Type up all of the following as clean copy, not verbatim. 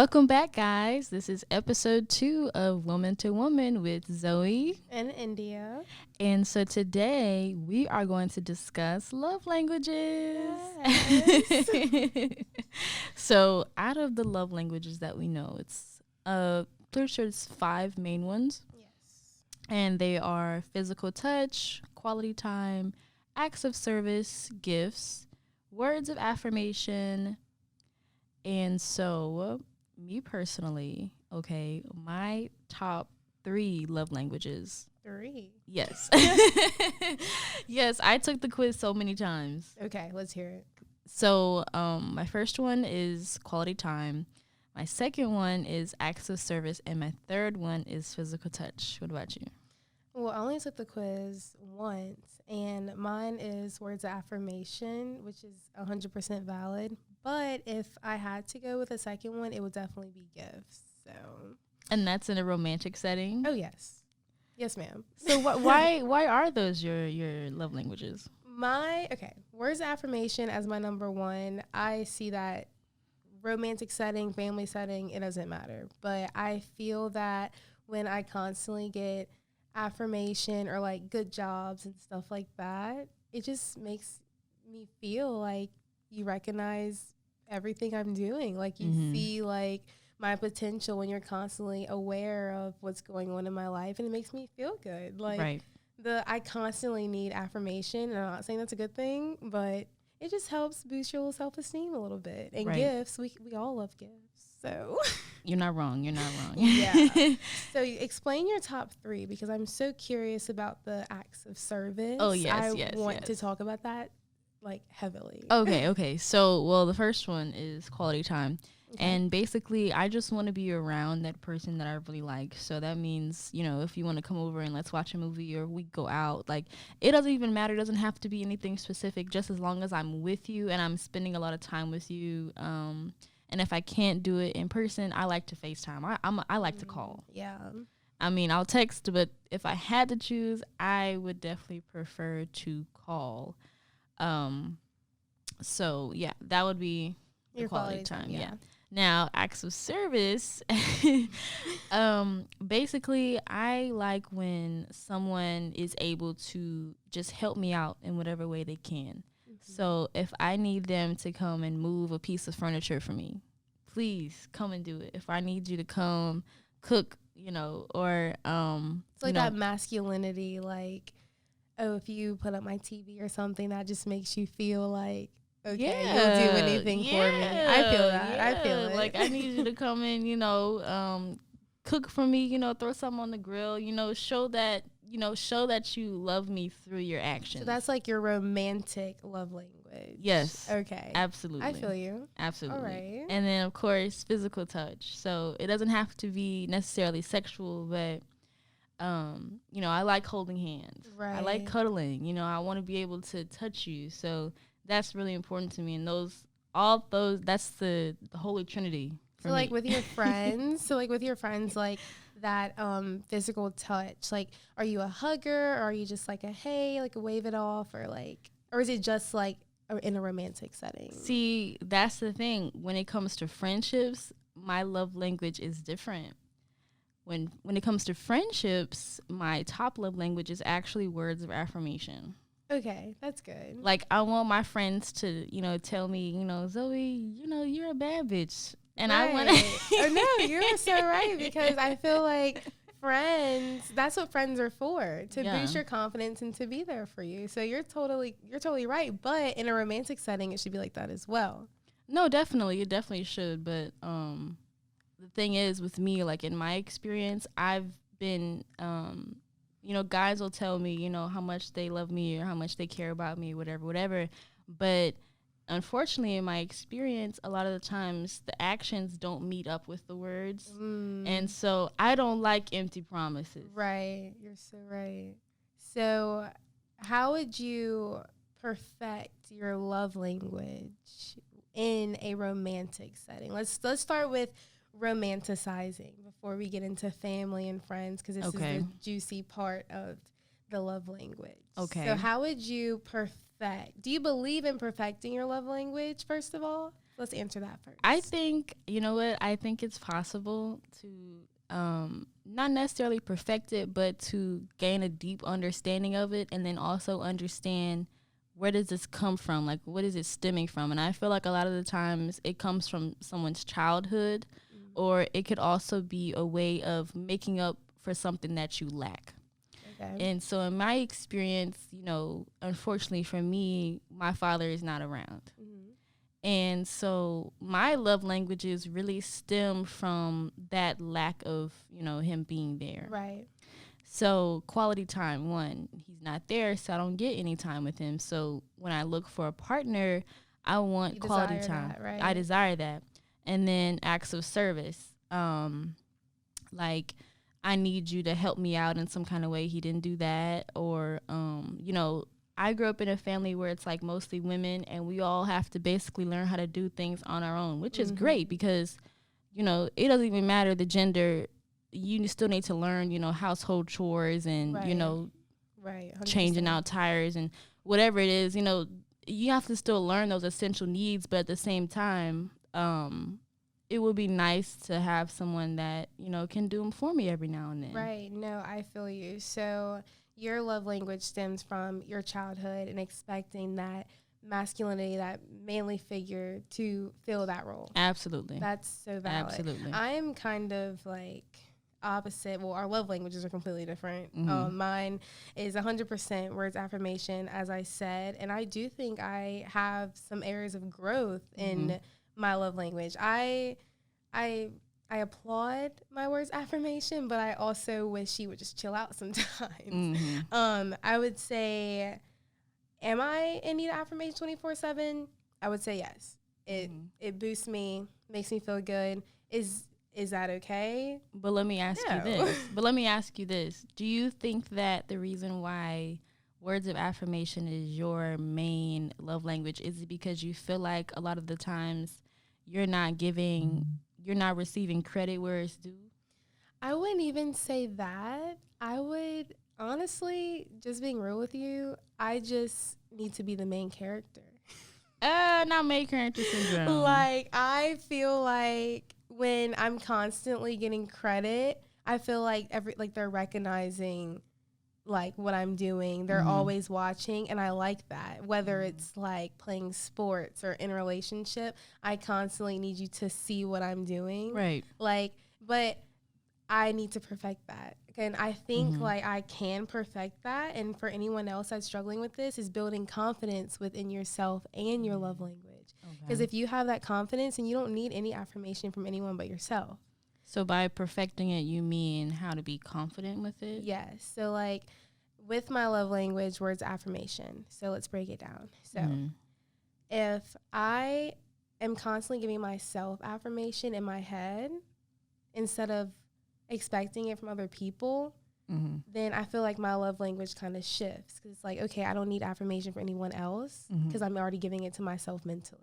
Welcome back, guys. This is episode 2 of Woman to Woman with Zoe. And India. And so today we are going to discuss love languages. Yes. So out of the love languages that we know, it's pretty sure it's 5 main ones. Yes. And they are physical touch, quality time, acts of service, gifts, words of affirmation. And so, me personally, okay, my top 3 love languages. 3. Yes. Yes, I took the quiz so many times. Okay, let's hear it. So, my first one is quality time. My second one is acts of service. And my third one is physical touch. What about you? Well, I only took the quiz once, and mine is words of affirmation, which is 100% valid. But if I had to go with a second one, it would definitely be gifts. So. And that's in a romantic setting? Oh, yes. Yes, ma'am. So why are those your love languages? Words of affirmation as my number 1. I see that romantic setting, family setting, it doesn't matter. But I feel that when I constantly get affirmation or like good jobs and stuff like that, it just makes me feel like you recognize everything I'm doing. Like you see like my potential when you're constantly aware of what's going on in my life, and it makes me feel good. Like Right. I constantly need affirmation, and I'm not saying that's a good thing, but it just helps boost your self-esteem a little bit. And Right. gifts, we all love gifts. So You're not wrong. yeah. So explain your top 3, because I'm so curious about the acts of service. Oh, yes, I want to yes. talk about that like heavily. Okay. So, well, the first one is quality time. Okay. And basically, I just want to be around that person that I really like. So that means, if you want to come over and let's watch a movie or we go out, like, it doesn't even matter. It doesn't have to be anything specific, just as long as I'm with you and I'm spending a lot of time with you. And if I can't do it in person, I like to FaceTime. I like to call. Yeah. I mean, I'll text, but if I had to choose, I would definitely prefer to call. So yeah, that would be the Your quality time. yeah. Yeah. Now, acts of service. Basically, I like when someone is able to just help me out in whatever way they can. So if I need them to come and move a piece of furniture for me, please come and do it. If I need you to come cook, or It's like that masculinity, like, oh, if you put up my TV or something, that just makes you feel like, okay, you'll do anything for me. I feel that. Yeah. I feel it. Like, I need you to come in, cook for me, throw something on the grill, show that you love me through your actions. So that's like your romantic love language. Yes. Okay. Absolutely. I feel you. Absolutely. All right. And then, of course, physical touch. So it doesn't have to be necessarily sexual, but, I like holding hands. Right. I like cuddling. I want to be able to touch you. So that's really important to me. And that's the holy trinity for So me. like with your friends, like that physical touch, like, are you a hugger, or are you just like a hey, like a wave it off, or is it just like in a romantic setting? See, that's the thing. When it comes to friendships, my love language is different. When it comes to friendships, my top love language is actually words of affirmation. Okay, that's good. Like, I want my friends to, tell me, Zoe, you're a bad bitch. And right. I want to. Oh, no, you're so right, because I feel like friends, that's what friends are for, to boost your confidence and to be there for you. So you're totally right. But in a romantic setting, it should be like that as well. No, definitely. It definitely should. But the thing is, with me, like, in my experience, I've been, guys will tell me, how much they love me or how much they care about me, whatever. But unfortunately, in my experience, a lot of the times the actions don't meet up with the words. And so I don't like empty promises. Right. You're so right. So how would you perfect your love language in a romantic setting? Let's start with romanticizing before we get into family and friends, because this is the juicy part of the love language. So how would you perfect? Do you believe in perfecting your love language, first of all? Let's answer that first. I think, you know what? I think it's possible to not necessarily perfect it, but to gain a deep understanding of it, and then also understand where does this come from? Like, what is it stemming from? And I feel like a lot of the times it comes from someone's childhood, or it could also be a way of making up for something that you lack. Okay. And so in my experience, you know, unfortunately for me, my father is not around. And so my love languages really stem from that lack of, you know, him being there. Right. So quality time, one, he's not there, so I don't get any time with him. So when I look for a partner, I want quality time. That, right? I desire that. And then acts of service. Like, I need you to help me out in some kind of way. He didn't do that. Or, you know, I grew up in a family where it's like mostly women, and we all have to basically learn how to do things on our own, which is great because, you know, it doesn't even matter the gender. You still need to learn, you know, household chores and, you know, changing out tires and whatever it is, you know, you have to still learn those essential needs. But at the same time, it would be nice to have someone that, you know, can do them for me every now and then. Right. No, I feel you. So your love language stems from your childhood and expecting that masculinity, that manly figure to fill that role. Absolutely. That's so valid. Absolutely. I am kind of like opposite. Well, our love languages are completely different. Mine is 100% words affirmation, as I said. And I do think I have some areas of growth in my love language. I applaud my words affirmation, but I also wish he would just chill out sometimes. I would say, am I in need of affirmation 24/7? I would say yes. It boosts me, makes me feel good. Is that okay? But let me ask you this. Do you think that the reason why words of affirmation is your main love language is it because you feel like a lot of the times you're not receiving credit where it's due? I wouldn't even say that. I would, honestly, just being real with you, I just need to be the main character. Not main character syndrome. Like, I feel like when I'm constantly getting credit, I feel like they're recognizing like what I'm doing. They're always watching, and I like that. Whether it's like playing sports or in a relationship, I constantly need you to see what I'm doing. Right. Like, but I need to perfect that. And I think like I can perfect that. And for anyone else that's struggling with this, is building confidence within yourself and your love language. Because if you have that confidence, and you don't need any affirmation from anyone but yourself. So by perfecting it, you mean how to be confident with it? Yes. So like with my love language, words affirmation. So let's break it down. So if I am constantly giving myself affirmation in my head instead of expecting it from other people, then I feel like my love language kind of shifts. Because it's like, okay, I don't need affirmation for anyone else because I'm already giving it to myself mentally.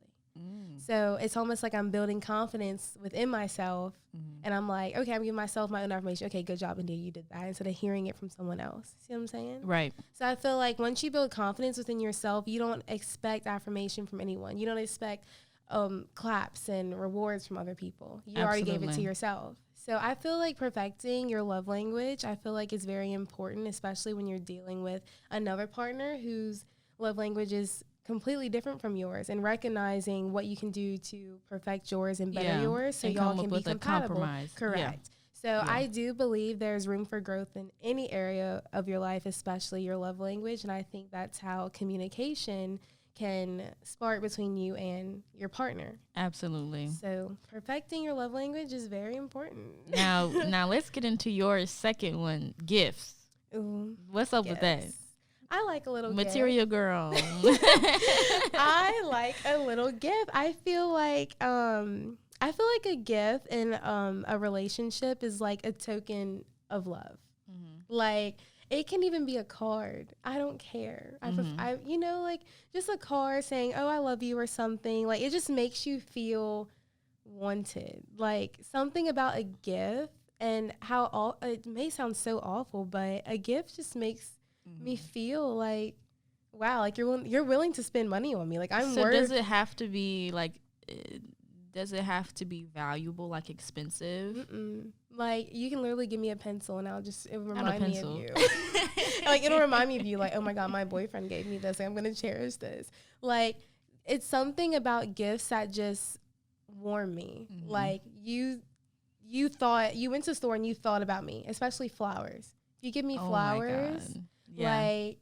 So it's almost like I'm building confidence within myself, and I'm like, okay, I'm giving myself my own affirmation. Okay, good job, India, you did that, instead of hearing it from someone else. See what I'm saying? Right. So I feel like once you build confidence within yourself, you don't expect affirmation from anyone. You don't expect claps and rewards from other people. You already gave it to yourself. So I feel like perfecting your love language, I feel like is very important, especially when you're dealing with another partner whose love language is completely different from yours, and recognizing what you can do to perfect yours and better yours so y'all can be compatible. Correct. Yeah. So I do believe there's room for growth in any area of your life, especially your love language. And I think that's how communication can spark between you and your partner. Absolutely. So perfecting your love language is very important. Now let's get into your second one, gifts. Ooh, what's up with that? I like a little material gift. Girl. I like a little gift. I feel like a gift in a relationship is like a token of love. Like, it can even be a card. I don't care. I like just a card saying, "Oh, I love you" or something. Like, it just makes you feel wanted. Like, something about a gift, and how it may sound so awful, but a gift just makes me feel like, wow, like you're willing to spend money on me. Like, I'm so does it have to be like, does it have to be valuable, like expensive? Mm-mm. Like, you can literally give me a pencil and it'll Not a remind me pencil. of you. Like, it'll remind me of you. Like, oh my God, my boyfriend gave me this. I'm going to cherish this. Like, it's something about gifts that just warm me. Mhm. Like, you went to the store and you thought about me, especially flowers. If you give me flowers, like,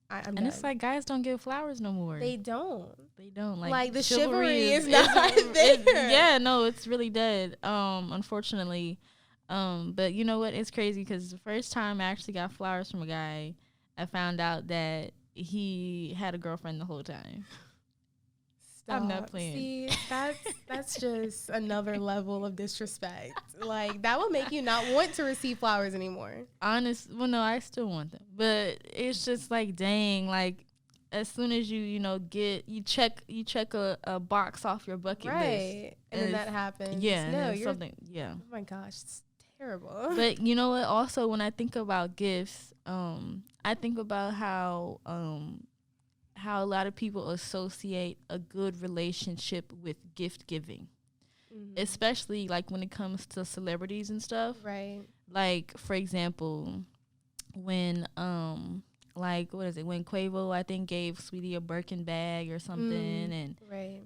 I'm and done. it's like guys don't give flowers no more. They don't. Like the chivalry is not there. No, it's really dead. Unfortunately. But you know what? It's crazy because the first time I actually got flowers from a guy, I found out that he had a girlfriend the whole time. Stop. I'm not playing. See, that's just another level of disrespect. Like, that will make you not want to receive flowers anymore. Well, no, I still want them, but it's just like, dang, like as soon as you check a box off your bucket list, right, and then that happens. Yeah, no, you're something. Yeah. Oh my gosh, it's terrible. But you know what? Also, when I think about gifts, I think about how a lot of people associate a good relationship with gift giving, especially like when it comes to celebrities and stuff. Right. Like, for example, when like what is it? When Quavo, I think, gave Sweetie a Birkin bag or something,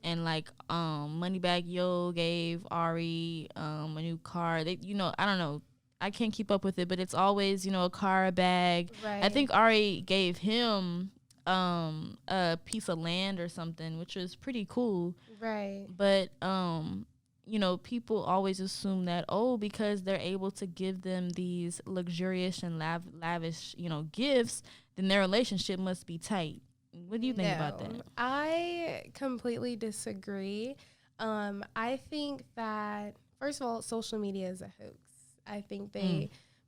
and like Moneybagg Yo gave Ari a new car. They, I don't know. I can't keep up with it, but it's always, a car, a bag. Right. I think Ari gave him a piece of land or something, which was pretty cool. Right. But people always assume that, because they're able to give them these luxurious and lavish, gifts, then their relationship must be tight. What do you think about that? I completely disagree. I think that, first of all, social media is a hoax. I think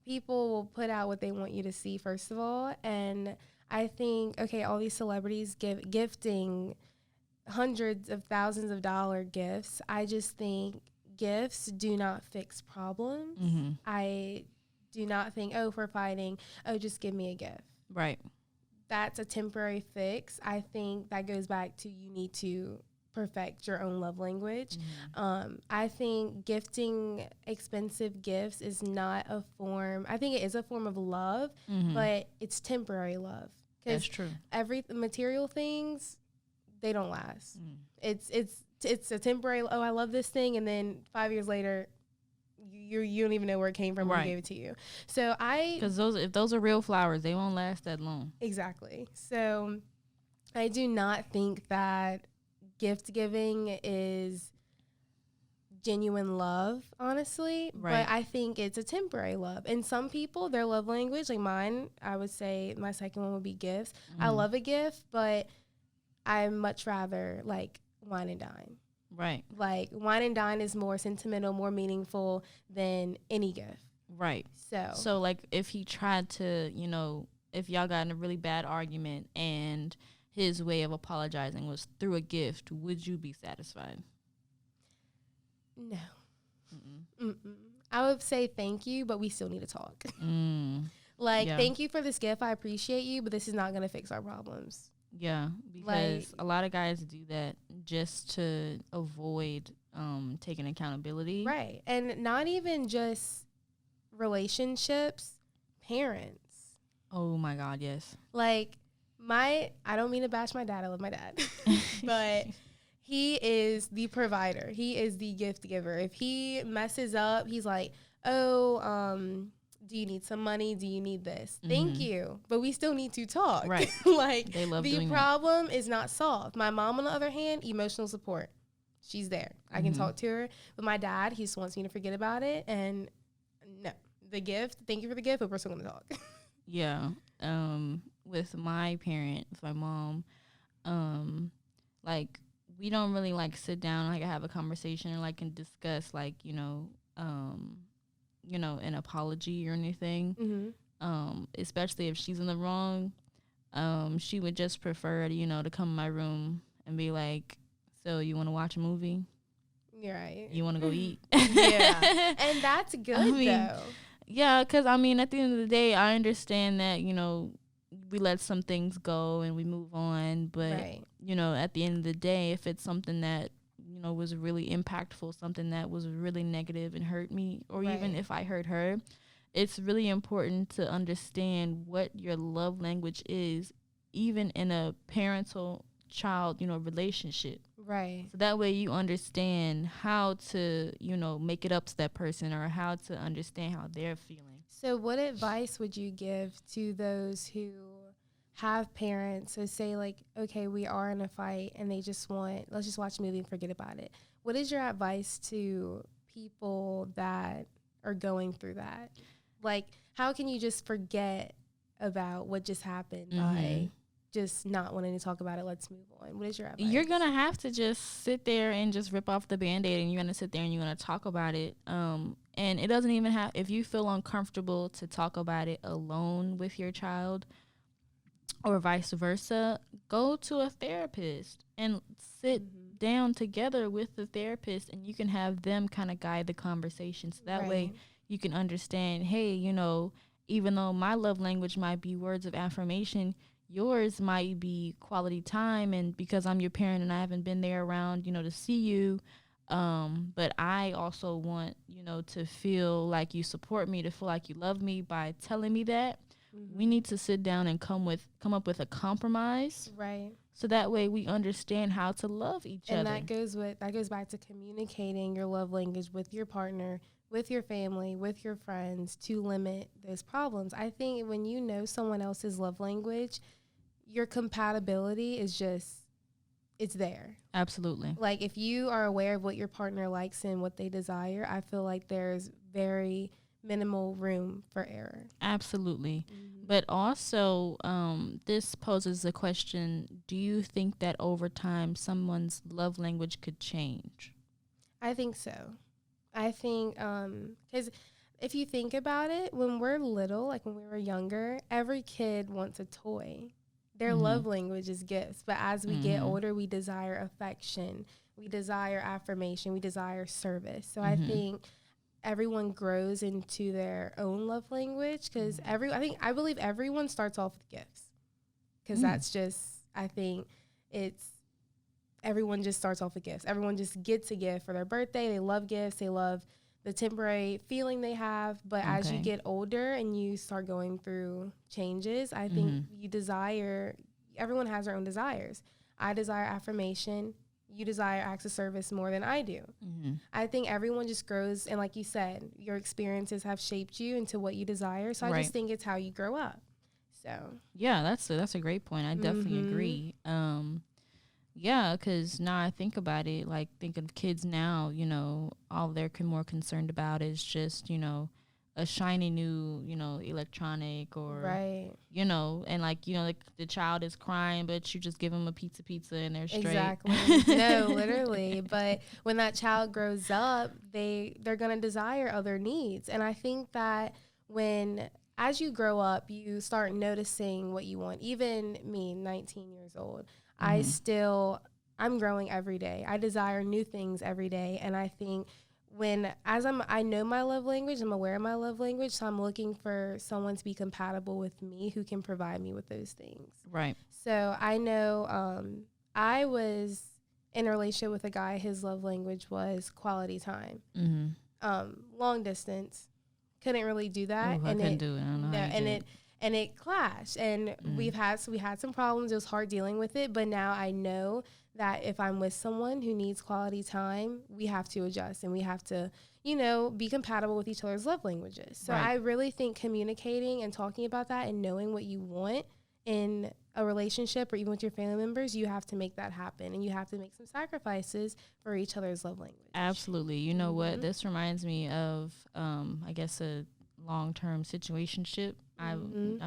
people will put out what they want you to see, first of all. And I think, all these celebrities gifting hundreds of thousands of dollar gifts. I just think gifts do not fix problems. Mm-hmm. I do not think, if we're fighting, just give me a gift. Right. That's a temporary fix. I think that goes back to, you need to perfect your own love language. Mm-hmm. I think gifting expensive gifts is not a form. I think it is a form of love, but it's temporary love. That's true. Material things, they don't last. It's a temporary. I love this thing, and then 5 years later, you don't even know where it came from. Right. When we gave it to you. So because if those are real flowers, they won't last that long. Exactly. So I do not think that gift giving is genuine love, honestly. Right. But I think it's a temporary love. And some people, their love language, like mine, I would say my second one would be gifts. I love a gift, but I much rather like wine and dine. Right. Like, wine and dine is more sentimental, more meaningful than any gift. Right. So like, if he tried to, if y'all got in a really bad argument and his way of apologizing was through a gift, would you be satisfied? No. Mm-mm. I would say thank you, but we still need to talk. Thank you for this gift. I appreciate you, but this is not going to fix our problems. Yeah, because a lot of guys do that just to avoid taking accountability. Right. And not even just relationships, parents. Oh, my God, yes. Like, I don't mean to bash my dad. I love my dad. But he is the provider. He is the gift giver. If he messes up, he's like, do you need some money? Do you need this? Thank you. But we still need to talk. Right. Like, they love the problem is not solved. My mom, on the other hand, emotional support. She's there. I can talk to her. But my dad, he just wants me to forget about it. And no, the gift, thank you for the gift, but we're still going to talk. Yeah. With my mom, like, we don't really like sit down, like, have a conversation, like, and discuss, like, an apology or anything. Especially if she's in the wrong. She would just prefer, to come in my room and be like, so you want to watch a movie? You're right. You want to go eat? Yeah. And that's good, though. Yeah, because, at the end of the day, I understand that, we let some things go and we move on. But, Right. you know, at the end of the day, if it's something that, you know, was really impactful, something that was really negative and hurt me, or even Right. if I hurt her, it's really important to understand what your love language is, even in a parental child, you know, relationship. Right. So that way you understand how to, you know, make it up to that person, or how to understand how they're feeling. So what advice would you give to those who have parents? So say like, okay, we are in a fight and they just want, let's just watch a movie and forget about it. What is your advice to people that are going through that? Like, how can you just forget about what just happened by just not wanting to talk about it? Let's move on. What is your advice? You're going to have to just sit there and just rip off the Band-Aid, and you're going to sit there and you're going to talk about it. And it doesn't even have, if you feel uncomfortable to talk about it alone with your child or vice versa, go to a therapist and sit down together with the therapist, and you can have them kind of guide the conversation. So that way you can understand, hey, you know, even though my love language might be words of affirmation, yours might be quality time. And because I'm your parent and I haven't been there around, you know, to see you, but I also want, you know, to feel like you support me, to feel like you love me by telling me that. We need to sit down and come up with a compromise. Right. So that way we understand how to love each other. And that goes back to communicating your love language with your partner, with your family, with your friends, to limit those problems. I think when you know someone else's love language, your compatibility is just, it's there. Absolutely. Like if you are aware of what your partner likes and what they desire, I feel like there's very minimal room for error. Absolutely. But also, this poses a question: do you think that over time someone's love language could change? I think so. I think, because if you think about it, when we're little, like when we were younger, every kid wants a toy. Their love language is gifts. But as we get older, we desire affection. We desire affirmation. We desire service. So I think everyone grows into their own love language, because I believe everyone starts off with gifts, because that's just, I think everyone just starts off with gifts. Everyone just gets a gift for their birthday. They love gifts. They love the temporary feeling they have. But as you get older and you start going through changes, I think everyone has their own desires. I desire affirmation. You desire acts of service more than I do. I think everyone just grows, and like you said, your experiences have shaped you into what you desire. So I just think it's how you grow up. So yeah, that's a great point. I definitely agree. Yeah, because now I think about it, like think of kids now, you know, all they're more concerned about is just, you know, a shiny new, you know, electronic, or, you know, and like, you know, like the child is crying, but you just give them a pizza and they're straight. Exactly. No, literally. But when that child grows up, they're going to desire other needs. And I think that as you grow up, you start noticing what you want. Even me, 19 years old, I'm growing every day. I desire new things every day. And I think I know my love language, I'm aware of my love language, so I'm looking for someone to be compatible with me who can provide me with those things. Right. So I know I was in a relationship with a guy, his love language was quality time. Long distance. Couldn't really do that. Ooh, I couldn't do it. I don't know how you did. And it clashed, and we had some problems. It was hard dealing with it, but now I know that if I'm with someone who needs quality time, we have to adjust, and we have to, you know, be compatible with each other's love languages. So I really think communicating and talking about that and knowing what you want in a relationship or even with your family members, you have to make that happen, and you have to make some sacrifices for each other's love language. Absolutely. You know what? This reminds me of, I guess, a long-term situationship. I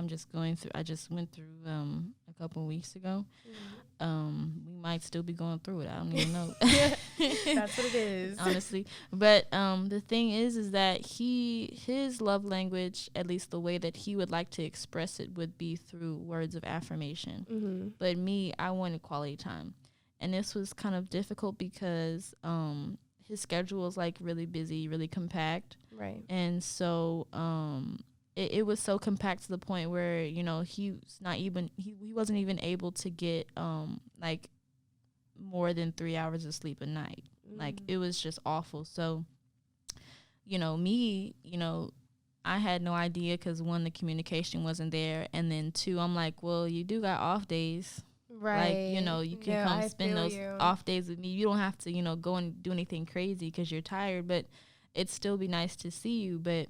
just went through a couple of weeks ago. We might still be going through it. I don't even know. That's what it is. Honestly. But the thing is that his love language, at least the way that he would like to express it, would be through words of affirmation. But me, I wanted quality time. And this was kind of difficult because his schedule is like really busy, really compact. Right. And so it was so compact to the point where, you know, he wasn't even able to get like more than 3 hours of sleep a night. Like, it was just awful. So, you know, I had no idea because, one, the communication wasn't there, and then two, I'm like, well, you do got off days. Right. Like, you know, you can come spend those off days with me. You don't have to, you know, go and do anything crazy because you're tired, but it'd still be nice to see you. But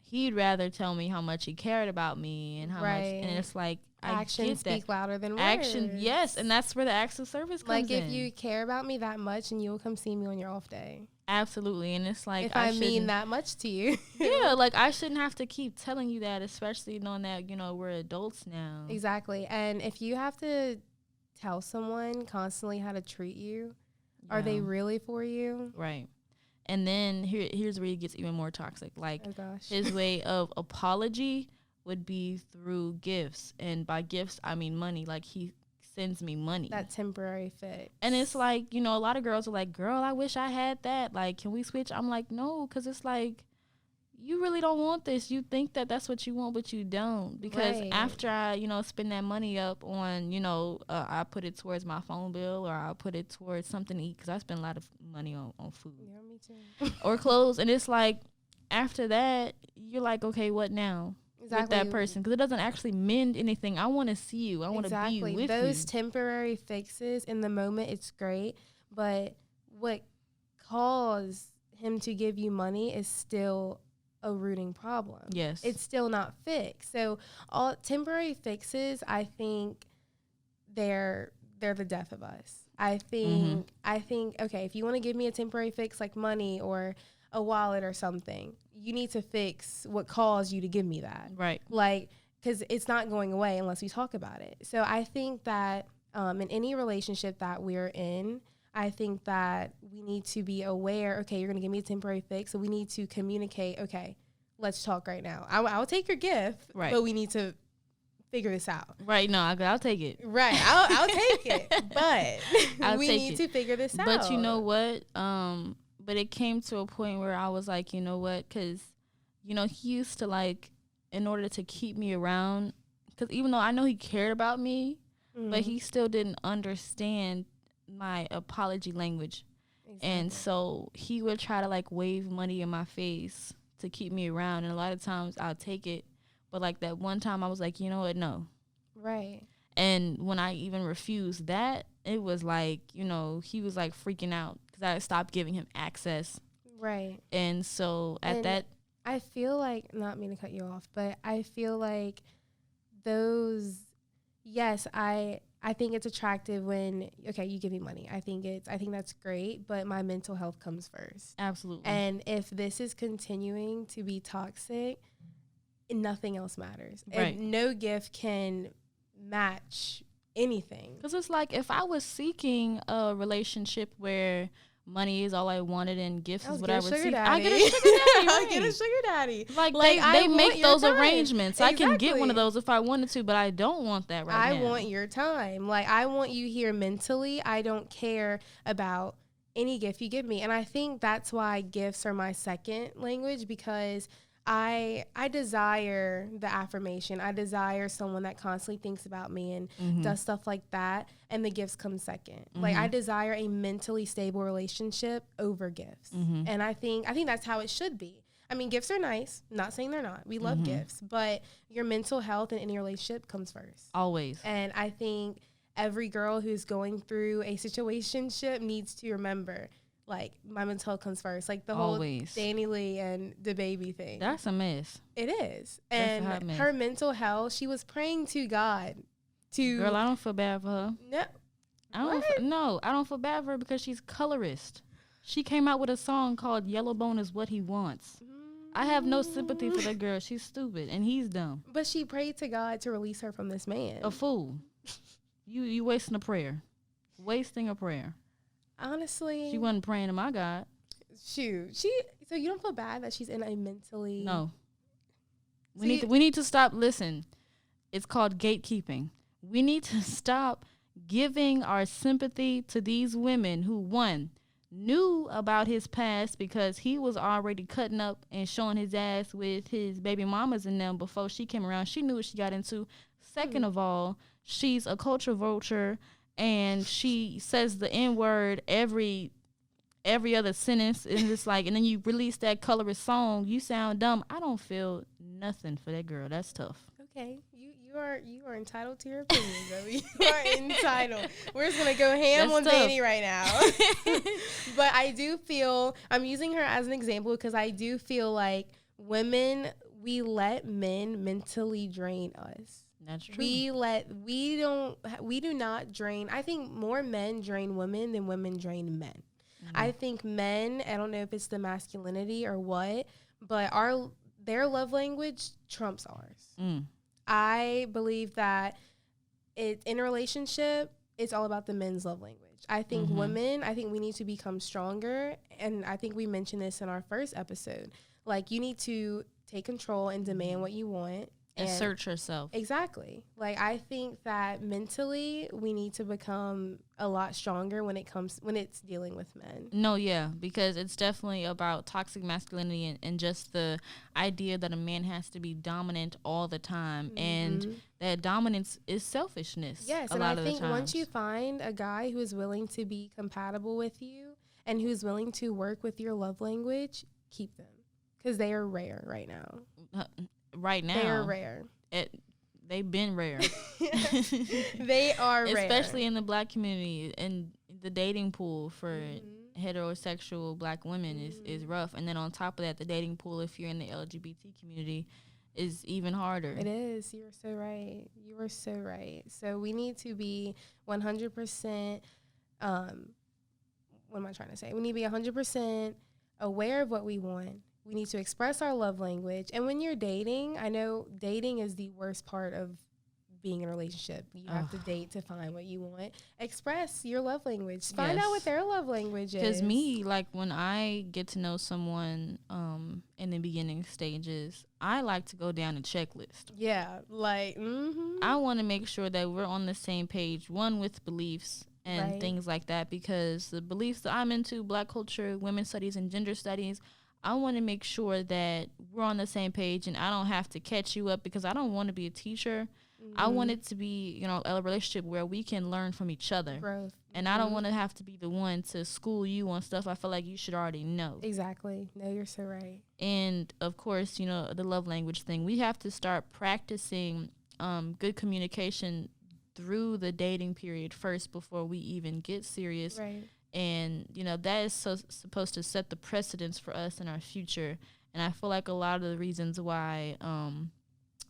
he'd rather tell me how much he cared about me and how much, and it's like, actions speak louder than words. Action, yes, and that's where the acts of service comes in. Like, if you care about me that much, and you'll come see me on your off day. Absolutely, and it's like, if I mean that much to you. Yeah, like, I shouldn't have to keep telling you that, especially knowing that, you know, we're adults now. Exactly, and if you have to tell someone constantly how to treat you, are they really for you? Right. And then here's where it gets even more toxic. Like, oh gosh. His way of apology would be through gifts, and by gifts I mean money. Like, he sends me money. That temporary fix. And it's like, you know, a lot of girls are like, girl, I wish I had that. Like, can we switch? I'm like, no, because it's like, you really don't want this. You think that that's what you want, but you don't. Because after I, you know, spend that money up on, you know, I put it towards my phone bill, or I'll put it towards something to eat, because I spend a lot of money on food. Yeah, me too. Or clothes. And it's like, after that, you're like, okay, what now? Exactly. With that person, because it doesn't actually mend anything. I want to see you. I want to be with you. Those temporary fixes in the moment, it's great, but what caused him to give you money is still a rooting problem. Yes, it's still not fixed. So all temporary fixes, I think they're the death of us. I think okay, if you want to give me a temporary fix like money or a wallet or something, you need to fix what caused you to give me that. Right. Like, because it's not going away unless we talk about it. So I think that in any relationship that we're in, I think that we need to be aware, okay, you're going to give me a temporary fix, so we need to communicate, okay, let's talk right now. I'll take your gift, right, but we need to figure this out. Right, no, I'll take it. Right, I'll take it, but we need to figure this out. But you know what? But it came to a point where I was like, you know what? Because, you know, he used to, like, in order to keep me around, because even though I know he cared about me, but he still didn't understand my apology language. Exactly. And so he would try to, like, wave money in my face to keep me around. And a lot of times I'll take it. But, like, that one time I was like, you know what? No. Right. And when I even refused that, it was like, you know, he was, like, freaking out because I stopped giving him access. Right. And so I feel like, not mean to cut you off, but I feel like those, yes, I think it's attractive when, okay, you give me money. I think that's great, but my mental health comes first. Absolutely. And if this is continuing to be toxic, nothing else matters. Right. And no gift can match anything. Because it's like, if I was seeking a relationship where money is all I wanted and gifts is what I received, I get a sugar daddy. I get a sugar daddy. Like they make those arrangements. Exactly. I can get one of those if I wanted to, but I don't want that right now. I want your time. Like, I want you here mentally. I don't care about any gift you give me. And I think that's why gifts are my second language, because I desire the affirmation. I desire someone that constantly thinks about me and does stuff like that. And the gifts come second. Like, I desire a mentally stable relationship over gifts. And I think that's how it should be. I mean, gifts are nice. Not saying they're not. We love gifts. But your mental health in any relationship comes first. Always. And I think every girl who's going through a situationship needs to remember, like, my mental health comes first. Like, the whole Danny Lee and the baby thing. That's a mess. It is. And her mental health, she was praying to God to... Girl, I don't feel bad for her. No. I don't feel bad for her because she's colorist. She came out with a song called Yellow Bone is What He Wants. I have no sympathy for that girl. She's stupid and he's dumb. But she prayed to God to release her from this man. A fool. You wasting a prayer. Wasting a prayer. Honestly, she wasn't praying to my God. Shoot, so you don't feel bad that she's in a mentally... No. We need to stop. Listen, it's called gatekeeping. We need to stop giving our sympathy to these women who, one, knew about his past because he was already cutting up and showing his ass with his baby mamas and them before she came around. She knew what she got into. Second of all, she's a culture vulture, and she says the N-word every other sentence, and it's like, and then you release that colorist song, you sound dumb. I don't feel nothing for that girl. That's tough. Okay, you are entitled to your opinion, Zoe. You are entitled. We're just gonna go ham on Danny right now. But I do feel, I'm using her as an example because I do feel like women, we let men mentally drain us. That's true. We do not drain. I think more men drain women than women drain men. I think men, I don't know if it's the masculinity or what, but their love language trumps ours. I believe that in a relationship, it's all about the men's love language. I think women, I think we need to become stronger. And I think we mentioned this in our first episode. Like, you need to take control and demand what you want. Assert yourself. Exactly. Like, I think that mentally we need to become a lot stronger when it's dealing with men. No, yeah, because it's definitely about toxic masculinity and just the idea that a man has to be dominant all the time. And that dominance is selfishness. Yes, and I think once you find a guy who is willing to be compatible with you and who's willing to work with your love language, keep them. Because they are rare right now. Right now, they are rare. They've been rare. They are rare, especially in the black community, and the dating pool for heterosexual black women is rough. And then on top of that, the dating pool, if you're in the LGBT community, is even harder. It is. You are so right. You are so right. So we need to be 100%. What am I trying to say? We need to be 100% aware of what we want. We need to express our love language. And when you're dating, I know dating is the worst part of being in a relationship. You have to date to find what you want. Express your love language. Find out what their love language is. Because me, like, when I get to know someone in the beginning stages, I like to go down a checklist. Yeah, like, I want to make sure that we're on the same page, one, with beliefs and things like that, because the beliefs that I'm into, black culture, women's studies, and gender studies, I want to make sure that we're on the same page and I don't have to catch you up, because I don't want to be a teacher. I want it to be, a relationship where we can learn from each other. Growth. And I don't want to have to be the one to school you on stuff I feel like you should already know. Exactly. No, you're so right. And, of course, the love language thing. We have to start practicing good communication through the dating period first before we even get serious. Right. And, that is supposed to set the precedence for us in our future. And I feel like a lot of the reasons why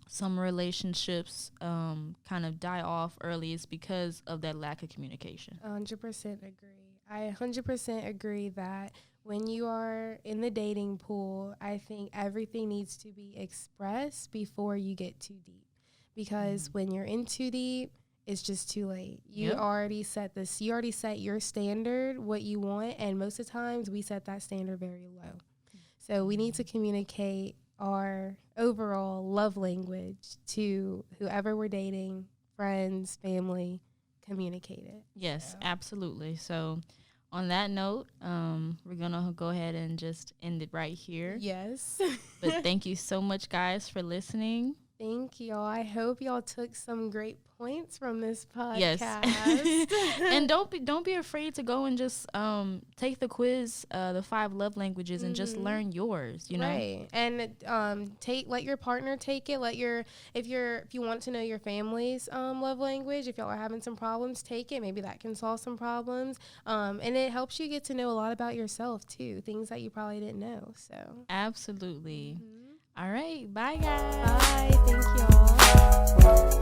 some relationships kind of die off early is because of that lack of communication. 100% agree. I 100% agree that when you are in the dating pool, I think everything needs to be expressed before you get too deep. Because when you're in too deep, it's just too late. You already set your standard, what you want, and most of the times we set that standard very low. So we need to communicate our overall love language to whoever we're dating, friends, family, communicate it. Yes, absolutely. So on that note, we're going to go ahead and just end it right here. Yes. But thank you so much, guys, for listening. Thank y'all. I hope y'all took some great points from this podcast. Yes. And don't be afraid to go and just take the quiz, the 5 love languages, and just learn yours, Right. And let your partner take it. If you want to know your family's love language, if y'all are having some problems, take it. Maybe that can solve some problems. And it helps you get to know a lot about yourself too, things that you probably didn't know. So absolutely. All right. Bye, guys. Bye. Thank y'all.